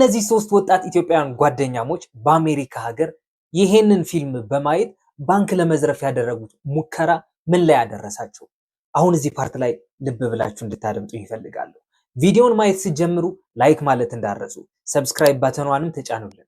እነዚህ ሶስት ወጣት ኢትዮጵያውያን ጓደኛሞች በአሜሪካ ሀገር ይሄንን ፊልም በማየት ባንክ ለመዝረፍ ያደረጉት ሙከራ ምን ላይ ያደረሳቸው? አሁን እዚህ ፓርት ላይ ልብ ብላችሁ እንድታደምጡ ይፈልጋሉ። ቪዲዮውን ማየት ሲጀምሩ ላይክ ማለት እንዳረሱ፣ ሰብስክራይብ ባተኗንም ተጫኑልን።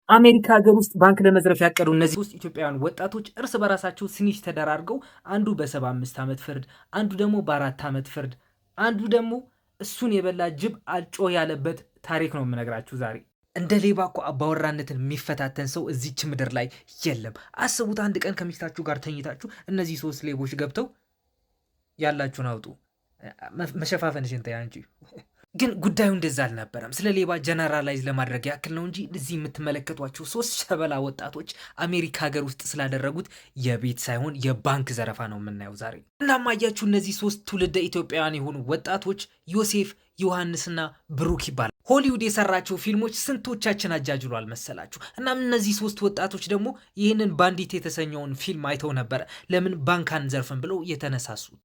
አሜሪካ ሀገር ውስጥ ባንክ ለመዝረፍ ያቀዱ እነዚህ ሶስት ኢትዮጵያውያን ወጣቶች እርስ በራሳቸው ስኒሽ ተደራርገው አንዱ በ75 ዓመት ፍርድ፣ አንዱ ደግሞ በ4 ዓመት ፍርድ፣ አንዱ ደግሞ እሱን የበላ ጅብ አልጮ ያለበት ታሪክ ነው የምነግራችሁ ዛሬ። እንደ ሌባ እኮ አባወራነትን የሚፈታተን ሰው እዚች ምድር ላይ የለም። አስቡት፣ አንድ ቀን ከሚስታችሁ ጋር ተኝታችሁ እነዚህ ሶስት ሌቦች ገብተው ያላችሁን አውጡ። መሸፋፈንሽን ተይ አንቺ። ግን ጉዳዩ እንደዛ አልነበረም። ስለ ሌባ ጀነራላይዝ ለማድረግ ያክል ነው እንጂ እዚህ የምትመለከቷቸው ሶስት ሸበላ ወጣቶች አሜሪካ ሀገር ውስጥ ስላደረጉት የቤት ሳይሆን የባንክ ዘረፋ ነው የምናየው ዛሬ። እናም አያችሁ፣ እነዚህ ሶስት ትውልደ ኢትዮጵያውያን የሆኑ ወጣቶች ዮሴፍ፣ ዮሐንስና ብሩክ ይባላል። ሆሊውድ የሰራቸው ፊልሞች ስንቶቻችን አጃጅሏል መሰላችሁ? እናም እነዚህ ሶስት ወጣቶች ደግሞ ይህንን ባንዲት የተሰኘውን ፊልም አይተው ነበረ ለምን ባንክ አንዘርፍም ብለው የተነሳሱት።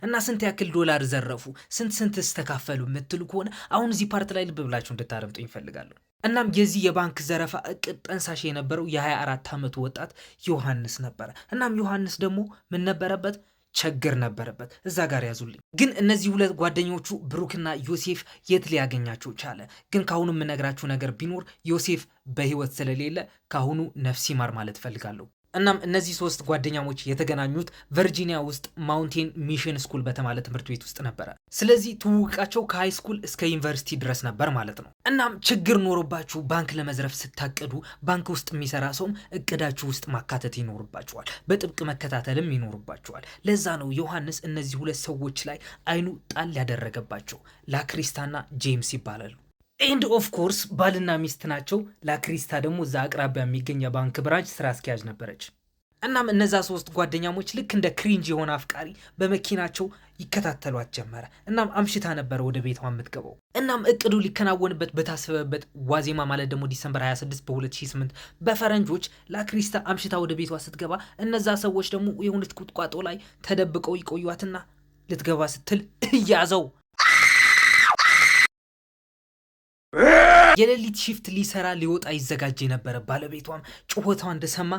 እና ስንት ያክል ዶላር ዘረፉ፣ ስንት ስተካፈሉ የምትሉ ከሆነ አሁን እዚህ ፓርት ላይ ልብ ብላችሁ እንድታደምጡ ይፈልጋለሁ። እናም የዚህ የባንክ ዘረፋ እቅድ ጠንሳሽ የነበረው የ24 ዓመቱ ወጣት ዮሐንስ ነበረ። እናም ዮሐንስ ደግሞ ምን ነበረበት? ችግር ነበረበት። እዛ ጋር ያዙልኝ። ግን እነዚህ ሁለት ጓደኞቹ ብሩክና ዮሴፍ የት ሊያገኛቸው ቻለ? ግን ካሁኑ የምነግራችሁ ነገር ቢኖር ዮሴፍ በህይወት ስለሌለ ካሁኑ ነፍስ ይማር ማለት ፈልጋለሁ። እናም እነዚህ ሶስት ጓደኛሞች የተገናኙት ቨርጂኒያ ውስጥ ማውንቴን ሚሽን ስኩል በተባለ ትምህርት ቤት ውስጥ ነበረ። ስለዚህ ትውውቃቸው ከሃይ ስኩል እስከ ዩኒቨርሲቲ ድረስ ነበር ማለት ነው። እናም ችግር ኖሮባችሁ ባንክ ለመዝረፍ ስታቅዱ ባንክ ውስጥ የሚሰራ ሰውም እቅዳችሁ ውስጥ ማካተት ይኖርባችኋል፣ በጥብቅ መከታተልም ይኖርባችኋል። ለዛ ነው ዮሐንስ እነዚህ ሁለት ሰዎች ላይ አይኑ ጣል ያደረገባቸው። ላክሪስታና ጄምስ ይባላሉ። ኤንድ ኦፍ ኮርስ ባልና ሚስት ናቸው። ላክሪስታ ደግሞ እዛ አቅራቢያ የሚገኝ የባንክ ብራንች ስራ አስኪያጅ ነበረች። እናም እነዛ ሶስት ጓደኛሞች ልክ እንደ ክሪንጅ የሆነ አፍቃሪ በመኪናቸው ይከታተሏት ጀመረ። እናም አምሽታ ነበረ ወደ ቤቷ የምትገባው። እናም እቅዱ ሊከናወንበት በታሰበበት ዋዜማ ማለት ደግሞ ዲሰምበር 26 በ2008 በፈረንጆች ላክሪስታ አምሽታ ወደ ቤቷ ስትገባ እነዛ ሰዎች ደግሞ የሆነች ቁጥቋጦ ላይ ተደብቀው ይቆዩትና ልትገባ ስትል እያዘው የሌሊት ሺፍት ሊሰራ ሊወጣ ይዘጋጅ የነበረ ባለቤቷም ጩኸቷ እንደሰማ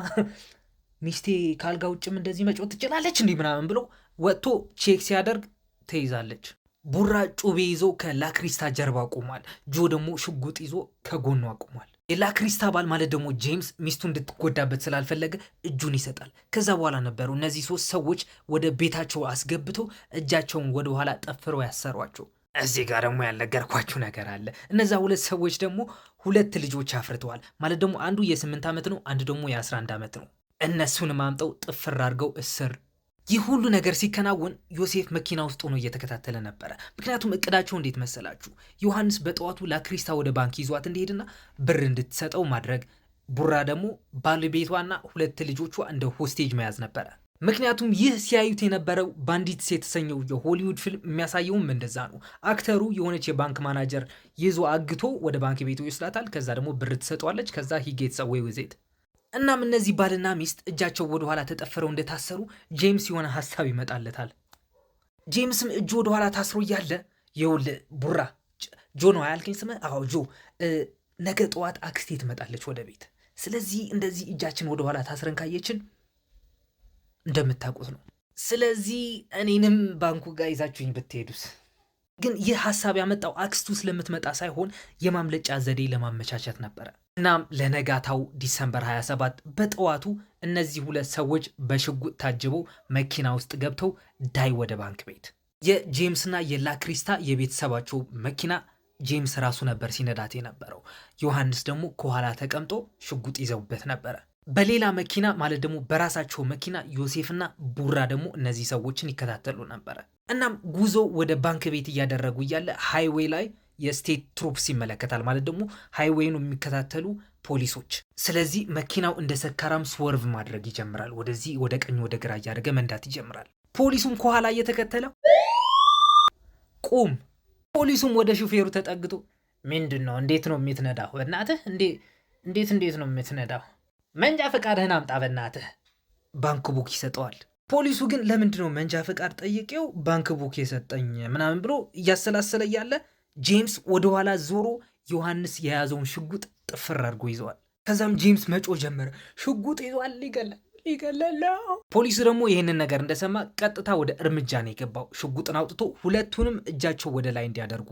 ሚስቴ ካልጋ ውጭም እንደዚህ መጮህ ትችላለች እንዲህ ምናምን ብሎ ወጥቶ ቼክ ሲያደርግ ተይዛለች። ቡራ ጩቤ ይዞ ከላክሪስታ ጀርባ ቆሟል። ጆ ደግሞ ሽጉጥ ይዞ ከጎኗ ቆሟል። የላክሪስታ ባል ማለት ደግሞ ጄምስ ሚስቱ እንድትጎዳበት ስላልፈለገ እጁን ይሰጣል። ከዛ በኋላ ነበሩ እነዚህ ሶስት ሰዎች ወደ ቤታቸው አስገብተው እጃቸውን ወደ ኋላ ጠፍረው ያሰሯቸው። እዚህ ጋር ደግሞ ያልነገርኳችሁ ነገር አለ። እነዛ ሁለት ሰዎች ደግሞ ሁለት ልጆች አፍርተዋል። ማለት ደግሞ አንዱ የ8 ዓመት ነው፣ አንዱ ደግሞ የ11 ዓመት ነው። እነሱን ማምጠው ጥፍር አድርገው እስር። ይህ ሁሉ ነገር ሲከናወን ዮሴፍ መኪና ውስጥ ሆኖ እየተከታተለ ነበረ። ምክንያቱም እቅዳቸው እንዴት መሰላችሁ? ዮሐንስ በጠዋቱ ላክሪስታ ወደ ባንክ ይዟት እንዲሄድና ብር እንድትሰጠው ማድረግ፣ ቡራ ደግሞ ባለቤቷና ሁለት ልጆቿ እንደ ሆስቴጅ መያዝ ነበረ። ምክንያቱም ይህ ሲያዩት የነበረው ባንዲትስ የተሰኘው የሆሊውድ ፊልም የሚያሳየውም እንደዛ ነው። አክተሩ የሆነች የባንክ ማናጀር ይዞ አግቶ ወደ ባንክ ቤቱ ይወስዳታል። ከዛ ደግሞ ብር ትሰጠዋለች። ከዛ ሂ ጌትስ አዌይ ዊዝ ኢት። እናም እነዚህ ባልና ሚስት እጃቸው ወደኋላ ተጠፍረው እንደታሰሩ ጄምስ የሆነ ሀሳብ ይመጣለታል። ጄምስም እጁ ወደኋላ ታስሮ እያለ ይኸውልህ ቡራ፣ ጆ ነው ያልከኝ ስምህ? አዎ ጆ፣ ነገ ጠዋት አክስቴ ትመጣለች ወደ ቤት። ስለዚህ እንደዚህ እጃችን ወደኋላ ታስረን ካየችን እንደምታውቁት ነው። ስለዚህ እኔንም ባንኩ ጋር ይዛችሁኝ ብትሄዱስ? ግን ይህ ሀሳብ ያመጣው አክስቱ ስለምትመጣ ሳይሆን የማምለጫ ዘዴ ለማመቻቸት ነበረ። እናም ለነጋታው ዲሰምበር 27 በጠዋቱ እነዚህ ሁለት ሰዎች በሽጉጥ ታጅበው መኪና ውስጥ ገብተው ዳይ ወደ ባንክ ቤት። የጄምስና የላክሪስታ የቤተሰባቸው መኪና ጄምስ ራሱ ነበር ሲነዳት የነበረው። ዮሐንስ ደግሞ ከኋላ ተቀምጦ ሽጉጥ ይዘውበት ነበረ። በሌላ መኪና ማለት ደግሞ በራሳቸው መኪና ዮሴፍና ቡራ ደግሞ እነዚህ ሰዎችን ይከታተሉ ነበረ። እናም ጉዞ ወደ ባንክ ቤት እያደረጉ እያለ ሃይዌይ ላይ የስቴት ትሩፕስ ይመለከታል። ማለት ደግሞ ሃይዌይኑ የሚከታተሉ ፖሊሶች። ስለዚህ መኪናው እንደ ሰካራም ስወርቭ ማድረግ ይጀምራል። ወደዚህ ወደ ቀኝ ወደ ግራ እያደረገ መንዳት ይጀምራል። ፖሊሱም ከኋላ እየተከተለው ቁም። ፖሊሱም ወደ ሹፌሩ ተጠግቶ ምንድን ነው? እንዴት ነው የምትነዳው? በእናትህ እንዴት ነው የምትነዳው? መንጃ ፈቃድህን አምጣ በእናትህ። ባንክ ቡክ ይሰጠዋል። ፖሊሱ ግን ለምንድነው መንጃ ፈቃድ ጠይቄው ባንክ ቡክ የሰጠኝ ምናምን ብሎ እያሰላሰለ እያለ ጄምስ ወደኋላ ዞሮ ዮሐንስ የያዘውን ሽጉጥ ጥፍር አድርጎ ይዘዋል። ከዛም ጄምስ መጮ ጀመረ። ሽጉጥ ይዟል፣ ሊገለል። ፖሊሱ ደግሞ ይህንን ነገር እንደሰማ ቀጥታ ወደ እርምጃ ነው የገባው። ሽጉጥን አውጥቶ ሁለቱንም እጃቸው ወደ ላይ እንዲያደርጉ፣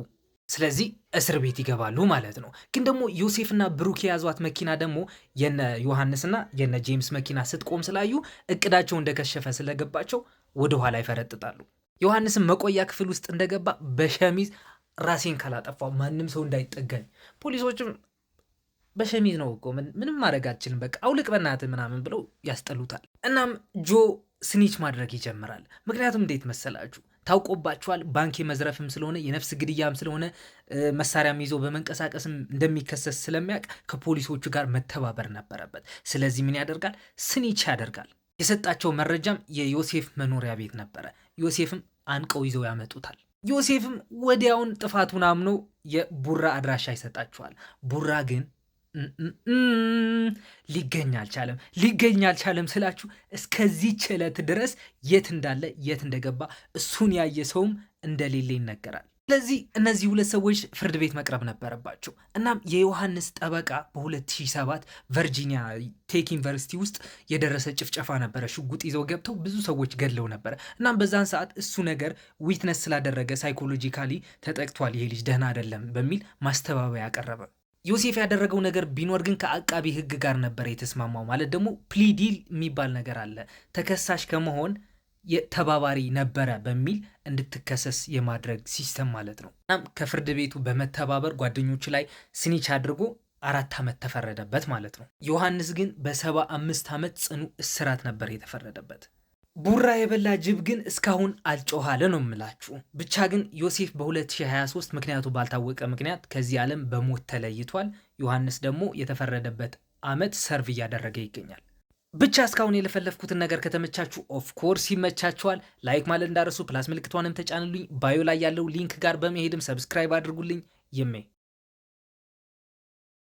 ስለዚህ እስር ቤት ይገባሉ ማለት ነው። ግን ደግሞ ዮሴፍና ብሩክ የያዟት መኪና ደግሞ የነ ዮሐንስና የነ ጄምስ መኪና ስትቆም ስላዩ እቅዳቸው እንደከሸፈ ስለገባቸው ወደኋላ ይፈረጥጣሉ። ዮሐንስም መቆያ ክፍል ውስጥ እንደገባ በሸሚዝ ራሴን ካላጠፋው ማንም ሰው እንዳይጠጋኝ፣ ፖሊሶችም በሸሚዝ ነው እኮ ምንም ማድረግ አልችልም፣ በቃ አውልቅ በእናትህ ምናምን ብለው ያስጠሉታል። እናም ጆ ስኒች ማድረግ ይጀምራል። ምክንያቱም እንዴት መሰላችሁ? ታውቆባቸዋል። ባንክ የመዝረፍም ስለሆነ የነፍስ ግድያም ስለሆነ መሳሪያም ይዞ በመንቀሳቀስም እንደሚከሰስ ስለሚያውቅ ከፖሊሶቹ ጋር መተባበር ነበረበት። ስለዚህ ምን ያደርጋል? ስኒች ያደርጋል። የሰጣቸው መረጃም የዮሴፍ መኖሪያ ቤት ነበረ። ዮሴፍም አንቀው ይዘው ያመጡታል። ዮሴፍም ወዲያውን ጥፋቱን አምኖ የቡራ አድራሻ ይሰጣቸዋል። ቡራ ግን ሊገኝ አልቻለም ስላችሁ እስከዚህች ዕለት ድረስ የት እንዳለ የት እንደገባ እሱን ያየ ሰውም እንደሌለ ይነገራል። ስለዚህ እነዚህ ሁለት ሰዎች ፍርድ ቤት መቅረብ ነበረባቸው። እናም የዮሐንስ ጠበቃ በ2007 ቨርጂኒያ ቴክ ዩኒቨርሲቲ ውስጥ የደረሰ ጭፍጨፋ ነበረ። ሽጉጥ ይዘው ገብተው ብዙ ሰዎች ገድለው ነበረ። እናም በዛን ሰዓት እሱ ነገር ዊትነስ ስላደረገ ሳይኮሎጂካሊ ተጠቅቷል፣ ይሄ ልጅ ደህና አይደለም በሚል ማስተባበያ ያቀረበ። ዮሴፍ ያደረገው ነገር ቢኖር ግን ከአቃቢ ሕግ ጋር ነበር የተስማማው። ማለት ደግሞ ፕሊዲል የሚባል ነገር አለ። ተከሳሽ ከመሆን ተባባሪ ነበረ በሚል እንድትከሰስ የማድረግ ሲስተም ማለት ነው። እናም ከፍርድ ቤቱ በመተባበር ጓደኞቹ ላይ ስኒች አድርጎ 4 ዓመት ተፈረደበት ማለት ነው። ዮሐንስ ግን በ75 ዓመት ጽኑ እስራት ነበር የተፈረደበት። ቡራ የበላ ጅብ ግን እስካሁን አልጮኋለ ነው የምላችሁ። ብቻ ግን ዮሴፍ በ2023 ምክንያቱ ባልታወቀ ምክንያት ከዚህ ዓለም በሞት ተለይቷል። ዮሐንስ ደግሞ የተፈረደበት ዓመት ሰርቭ እያደረገ ይገኛል። ብቻ እስካሁን የለፈለፍኩትን ነገር ከተመቻችሁ ኦፍኮርስ ይመቻችኋል። ላይክ ማለት እንዳረሱ፣ ፕላስ ምልክቷንም ተጫንሉኝ። ባዮ ላይ ያለው ሊንክ ጋር በመሄድም ሰብስክራይብ አድርጉልኝ። ይሜ